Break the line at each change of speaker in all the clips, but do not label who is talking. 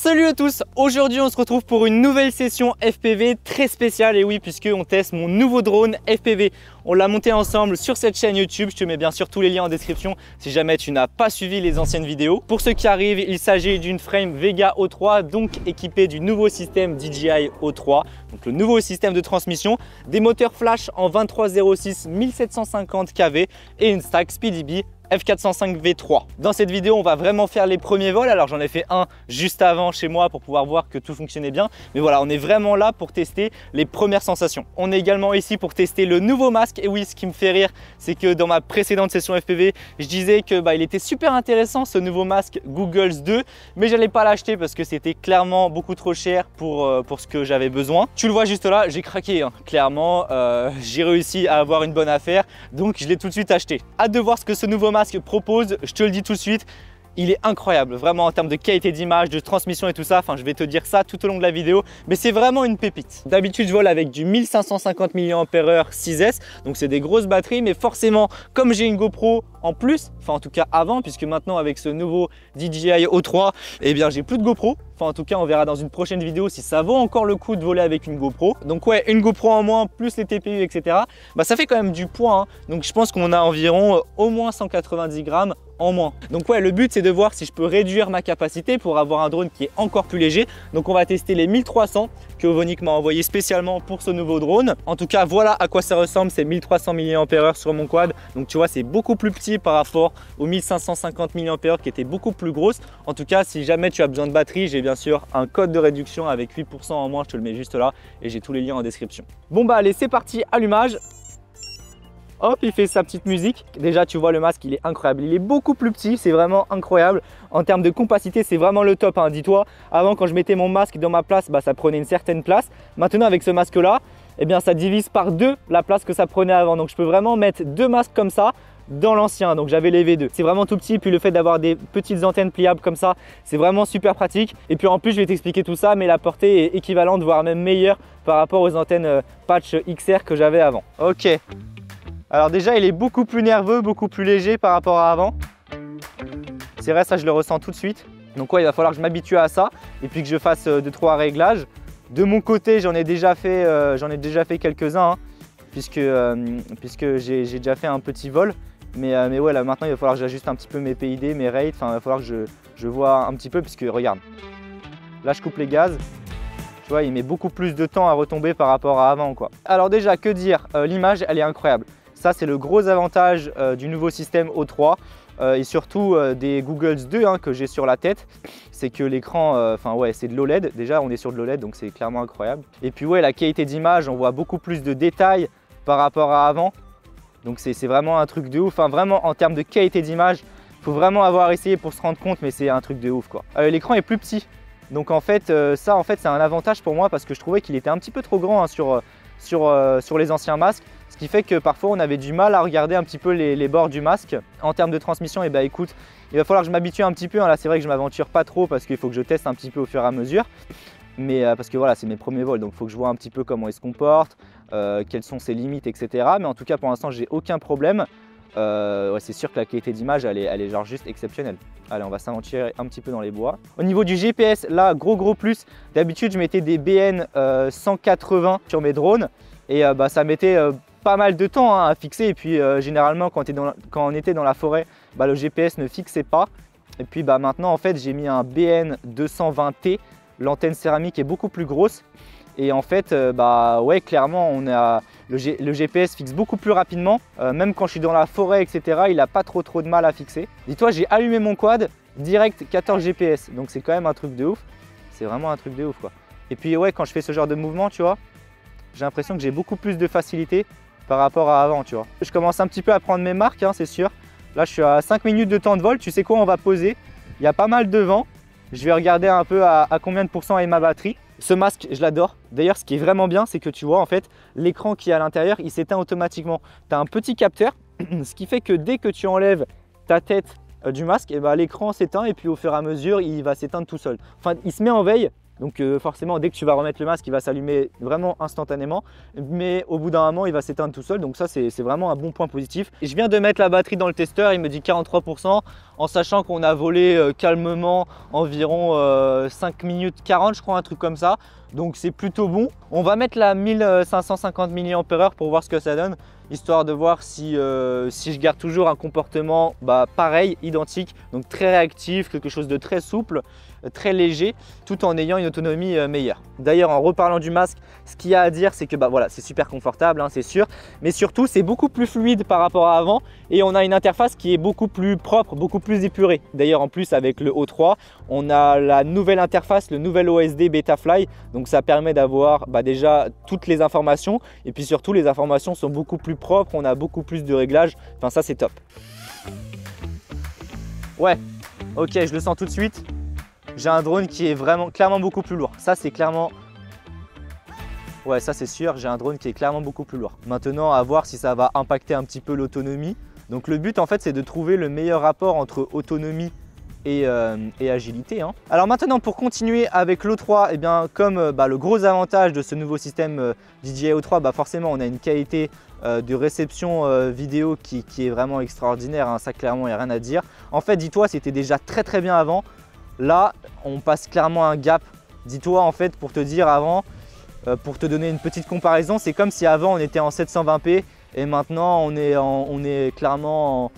Salut à tous, aujourd'hui on se retrouve pour une nouvelle session FPV très spéciale et oui puisque on teste mon nouveau drone FPV. On l'a monté ensemble sur cette chaîne YouTube, je te mets bien sûr tous les liens en description si jamais tu n'as pas suivi les anciennes vidéos. Pour ceux qui arrivent, il s'agit d'une frame Vega O3 donc équipée du nouveau système DJI O3, donc le nouveau système de transmission, des moteurs flash en 2306 1750 kV et une stack SpeedyBee F405 V3. Dans cette vidéo, on va vraiment faire les premiers vols. Alors j'en ai fait un juste avant chez moi pour pouvoir voir que tout fonctionnait bien. Mais voilà, on est vraiment là pour tester les premières sensations. On est également ici pour tester le nouveau masque. Et oui, ce qui me fait rire, c'est que dans ma précédente session FPV, je disais que il était super intéressant ce nouveau masque Googles 2. Mais j'allais pas l'acheter parce que c'était clairement beaucoup trop cher pour ce que j'avais besoin. Tu le vois juste là, j'ai craqué, hein. Clairement, j'ai réussi à avoir une bonne affaire. Donc je l'ai tout de suite acheté. Hâte de voir ce que ce nouveau masque propose, je te le dis tout de suite, il est incroyable, vraiment en termes de qualité d'image, de transmission et tout ça, enfin je vais te dire ça tout au long de la vidéo, mais c'est vraiment une pépite. D'habitude je vole avec du 1550 mAh 6S, donc c'est des grosses batteries, mais forcément comme j'ai une GoPro en plus, enfin en tout cas avant, puisque maintenant avec ce nouveau DJI O3, eh bien j'ai plus de GoPro. Enfin en tout cas on verra dans une prochaine vidéo si ça vaut encore le coup de voler avec une GoPro. Donc ouais, une GoPro en moins plus les TPU etc. Ça fait quand même du poids, hein. Donc je pense qu'on a environ au moins 190 grammes en moins. Donc ouais, le but c'est de voir si je peux réduire ma capacité pour avoir un drone qui est encore plus léger. Donc on va tester les 1300 que Ovonic m'a envoyé spécialement pour ce nouveau drone. En tout cas voilà à quoi ça ressemble, c'est 1300 mAh sur mon quad. Donc tu vois c'est beaucoup plus petit par rapport aux 1550 mAh qui étaient beaucoup plus grosses. En tout cas si jamais tu as besoin de batterie, j'ai bien sûr un code de réduction avec 8% en moins, je te le mets juste là et j'ai tous les liens en description. Bon allez c'est parti, allumage. Hop, il fait sa petite musique. Déjà, tu vois, le masque, il est incroyable. Il est beaucoup plus petit, c'est vraiment incroyable. En termes de compacité, c'est vraiment le top, hein. Dis-toi, avant, quand je mettais mon masque dans ma place, ça prenait une certaine place. Maintenant, avec ce masque-là, eh bien, ça divise par deux la place que ça prenait avant. Donc, je peux vraiment mettre deux masques comme ça dans l'ancien. Donc, j'avais les V2. C'est vraiment tout petit. Puis, le fait d'avoir des petites antennes pliables comme ça, c'est vraiment super pratique. Et puis, en plus, je vais t'expliquer tout ça, mais la portée est équivalente, voire même meilleure par rapport aux antennes patch XR que j'avais avant. Ok. Alors déjà, il est beaucoup plus nerveux, beaucoup plus léger par rapport à avant. C'est vrai, ça je le ressens tout de suite. Donc ouais, il va falloir que je m'habitue à ça et puis que je fasse 2-3 réglages. De mon côté, j'en ai déjà fait quelques-uns, hein, puisque j'ai déjà fait un petit vol. Mais ouais, là maintenant, il va falloir que j'ajuste un petit peu mes PID, mes rates. Enfin, il va falloir que je vois un petit peu, puisque regarde, là je coupe les gaz. Tu vois, il met beaucoup plus de temps à retomber par rapport à avant, quoi. Alors déjà, que dire, l'image, elle est incroyable. Ça, c'est le gros avantage du nouveau système O3 et surtout des Googles 2 hein, que j'ai sur la tête. C'est que l'écran, ouais, c'est de l'OLED. Déjà, on est sur de l'OLED, donc c'est clairement incroyable. Et puis ouais, la qualité d'image, on voit beaucoup plus de détails par rapport à avant. Donc c'est vraiment un truc de ouf. Enfin, vraiment, en termes de qualité d'image, il faut vraiment avoir essayé pour se rendre compte, mais c'est un truc de ouf, quoi. L'écran est plus petit. Donc en fait, ça, c'est un avantage pour moi parce que je trouvais qu'il était un petit peu trop grand hein, sur les anciens masques. Ce qui fait que parfois on avait du mal à regarder un petit peu les bords du masque. En termes de transmission, écoute, il va falloir que je m'habitue un petit peu. Hein. Là c'est vrai que je m'aventure pas trop parce qu'il faut que je teste un petit peu au fur et à mesure. Mais parce que voilà, c'est mes premiers vols, donc il faut que je vois un petit peu comment il se comporte, quelles sont ses limites, etc. Mais en tout cas pour l'instant j'ai aucun problème. Ouais, c'est sûr que la qualité d'image elle est genre juste exceptionnelle. Allez, on va s'aventurer un petit peu dans les bois. Au niveau du GPS, là gros plus. D'habitude je mettais des BN 180 sur mes drones et ça mettait pas mal de temps hein, à fixer et puis généralement quand on était dans la forêt, le GPS ne fixait pas. Et puis maintenant en fait j'ai mis un BN 220T, l'antenne céramique est beaucoup plus grosse et en fait ouais clairement on a le GPS fixe beaucoup plus rapidement, même quand je suis dans la forêt etc. il n'a pas trop de mal à fixer. Dis-toi, j'ai allumé mon quad direct 14 GPS, donc c'est quand même un truc de ouf, c'est vraiment un truc de ouf, quoi. Et puis ouais, quand je fais ce genre de mouvement, tu vois, j'ai l'impression que j'ai beaucoup plus de facilité par rapport à avant, tu vois. Je commence un petit peu à prendre mes marques, hein, c'est sûr. Là, je suis à 5 minutes de temps de vol. Tu sais quoi, on va poser. Il y a pas mal de vent. Je vais regarder un peu à combien de pourcents est ma batterie. Ce masque, je l'adore. D'ailleurs, ce qui est vraiment bien, c'est que tu vois, en fait, l'écran qui est à l'intérieur, il s'éteint automatiquement. Tu as un petit capteur, ce qui fait que dès que tu enlèves ta tête du masque, l'écran s'éteint et puis au fur et à mesure, il va s'éteindre tout seul. Enfin, il se met en veille. Donc forcément, dès que tu vas remettre le masque, il va s'allumer vraiment instantanément. Mais au bout d'un moment, il va s'éteindre tout seul. Donc ça, c'est vraiment un bon point positif. Et je viens de mettre la batterie dans le testeur, il me dit 43%, en sachant qu'on a volé calmement environ 5 minutes 40, je crois, un truc comme ça. Donc c'est plutôt bon. On va mettre la 1550 mAh pour voir ce que ça donne, histoire de voir si je garde toujours un comportement pareil, identique, donc très réactif, quelque chose de très souple, très léger, tout en ayant une autonomie meilleure. D'ailleurs, en reparlant du masque, ce qu'il y a à dire, c'est que voilà, c'est super confortable, hein, c'est sûr, mais surtout c'est beaucoup plus fluide par rapport à avant et on a une interface qui est beaucoup plus propre, beaucoup plus épurée. D'ailleurs, en plus avec le O3, on a la nouvelle interface, le nouvel OSD Betafly, donc ça permet d'avoir déjà toutes les informations et puis surtout les informations sont beaucoup plus propres, on a beaucoup plus de réglages, enfin ça c'est top. Ouais, ok, je le sens tout de suite. J'ai un drone qui est clairement beaucoup plus lourd. Ça, c'est clairement... Ouais, ça, c'est sûr. J'ai un drone qui est clairement beaucoup plus lourd. Maintenant, à voir si ça va impacter un petit peu l'autonomie. Donc, le but, en fait, c'est de trouver le meilleur rapport entre autonomie et agilité. Hein. Alors maintenant, pour continuer avec l'O3, eh bien, comme le gros avantage de ce nouveau système DJI O3, forcément, on a une qualité de réception vidéo qui est vraiment extraordinaire. Hein. Ça, clairement, il n'y a rien à dire. En fait, dis-toi, c'était déjà très bien avant. Là, on passe clairement un gap. Dis-toi, en fait, pour te dire avant, pour te donner une petite comparaison, c'est comme si avant on était en 720p et maintenant on est clairement en,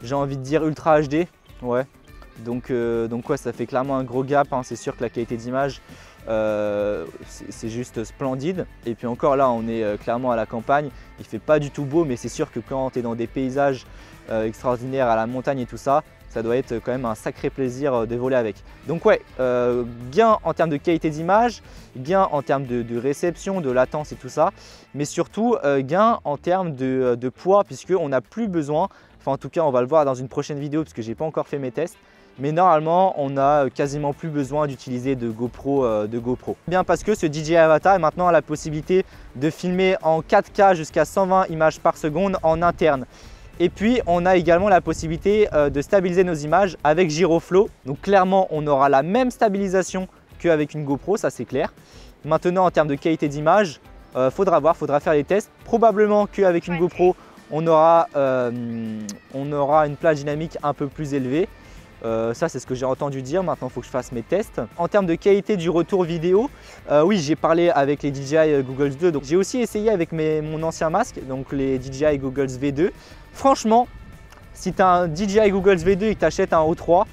j'ai envie de dire, Ultra HD. Ouais. Donc ouais, ça fait clairement un gros gap. Hein. C'est sûr que la qualité d'image, c'est juste splendide. Et puis encore là, on est clairement à la campagne. Il fait pas du tout beau, mais c'est sûr que quand tu es dans des paysages extraordinaires à la montagne et tout ça, ça doit être quand même un sacré plaisir de voler avec. Donc ouais, gain en termes de qualité d'image, gain en termes de réception, de latence et tout ça, mais surtout gain en termes de poids, puisqu'on n'a plus besoin, enfin en tout cas on va le voir dans une prochaine vidéo parce que j'ai pas encore fait mes tests, mais normalement on n'a quasiment plus besoin d'utiliser de GoPro. Bien parce que ce DJI Avata maintenant a la possibilité de filmer en 4K jusqu'à 120 images par seconde en interne. Et puis, on a également la possibilité de stabiliser nos images avec Gyroflow. Donc clairement, on aura la même stabilisation qu'avec une GoPro, ça c'est clair. Maintenant, en termes de qualité d'image, faudra voir, faudra faire les tests. Probablement qu'avec une GoPro, on aura une plage dynamique un peu plus élevée. Ça, c'est ce que j'ai entendu dire. Maintenant, il faut que je fasse mes tests. En termes de qualité du retour vidéo, oui, j'ai parlé avec les DJI Goggles 2. Donc, j'ai aussi essayé avec mon ancien masque, donc les DJI Goggles V2. Franchement, si tu as un DJI Goggles V2 et que tu achètes un O3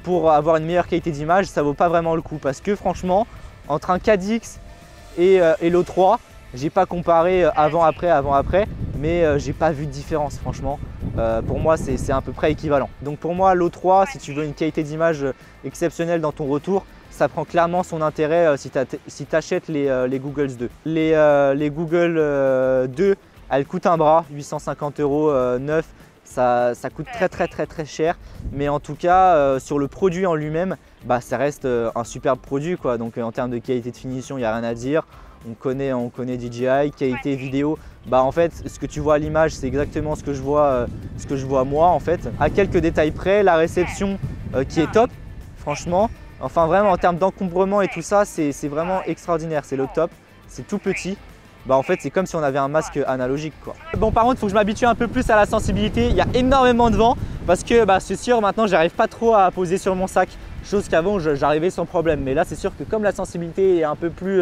pour avoir une meilleure qualité d'image, ça ne vaut pas vraiment le coup. Parce que franchement, entre un 4DX et l'O3, j'ai pas comparé avant-après, mais j'ai pas vu de différence franchement. Pour moi, c'est à peu près équivalent. Donc pour moi, l'O3, si tu veux une qualité d'image exceptionnelle dans ton retour, ça prend clairement son intérêt si tu achètes les Goggles 2. Les Google 2, elles coûtent un bras, 850 € neuf. Ça coûte très cher, mais en tout cas sur le produit en lui-même, ça reste un superbe produit quoi. Donc en termes de qualité de finition, il n'y a rien à dire. On connaît DJI, qualité vidéo, en fait ce que tu vois à l'image c'est exactement ce que je vois moi en fait. À quelques détails près, la réception qui est top, franchement. Enfin vraiment en termes d'encombrement et tout ça, c'est vraiment extraordinaire, c'est le top, c'est tout petit. En fait c'est comme si on avait un masque analogique quoi. Bon par contre il faut que je m'habitue un peu plus à la sensibilité, il y a énormément de vent parce que c'est sûr maintenant j'arrive pas trop à poser sur mon sac. Chose qu'avant j'arrivais sans problème, mais là c'est sûr que comme la sensibilité est un peu plus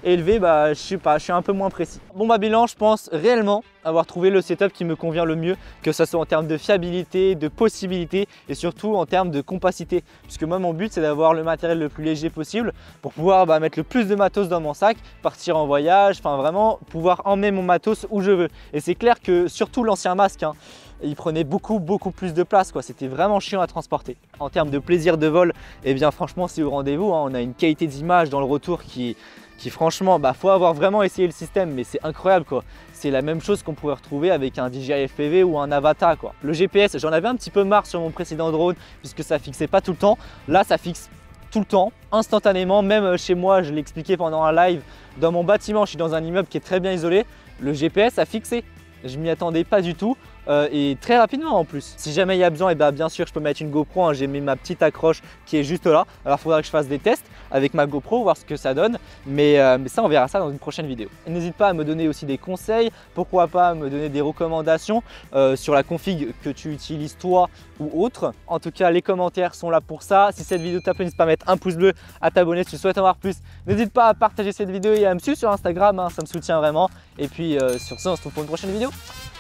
élevée, je sais pas, je suis un peu moins précis. Bon bilan, je pense réellement avoir trouvé le setup qui me convient le mieux, que ce soit en termes de fiabilité, de possibilité et surtout en termes de compacité. Puisque moi mon but c'est d'avoir le matériel le plus léger possible pour pouvoir mettre le plus de matos dans mon sac, partir en voyage, enfin vraiment pouvoir emmener mon matos où je veux. Et c'est clair que surtout l'ancien masque, hein, il prenait beaucoup plus de place quoi. C'était vraiment chiant à transporter. En termes de plaisir de vol, eh bien franchement c'est au rendez-vous, hein. On a une qualité d'image dans le retour qui franchement, faut avoir vraiment essayé le système, mais c'est incroyable quoi. C'est la même chose qu'on pourrait retrouver avec un DJI FPV ou un Avata quoi. Le GPS, j'en avais un petit peu marre sur mon précédent drone puisque ça fixait pas tout le temps. Là ça fixe tout le temps, instantanément, même chez moi, je l'ai expliqué pendant un live, dans mon bâtiment, je suis dans un immeuble qui est très bien isolé, le GPS a fixé. Je m'y attendais pas du tout et très rapidement en plus. Si jamais il y a besoin, bien sûr je peux mettre une GoPro, hein. J'ai mis ma petite accroche qui est juste là. Alors il faudra que je fasse des tests. avec ma GoPro, voir ce que ça donne. Mais ça, on verra ça dans une prochaine vidéo. Et n'hésite pas à me donner aussi des conseils, pourquoi pas me donner des recommandations sur la config que tu utilises toi ou autre. En tout cas, les commentaires sont là pour ça. Si cette vidéo t'a plu, n'hésite pas à mettre un pouce bleu, à t'abonner si tu souhaites en voir plus. N'hésite pas à partager cette vidéo et à me suivre sur Instagram, hein, ça me soutient vraiment. Et puis sur ce, on se retrouve pour une prochaine vidéo.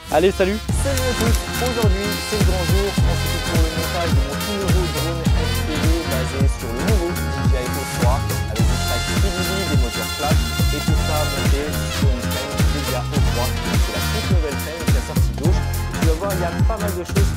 Allez, salut! Salut à tous! Aujourd'hui, c'est le grand jour. On se retrouve pour le montage de mon tout nouveau drone FPV basé sur le nouveau DJI Osmo 3 avec une track CDV, des moteurs flash et tout ça monté sur une chaîne DJI Osmo 3. C'est la toute nouvelle chaîne qui a sorti gauche. Tu vas voir, il y a pas mal de choses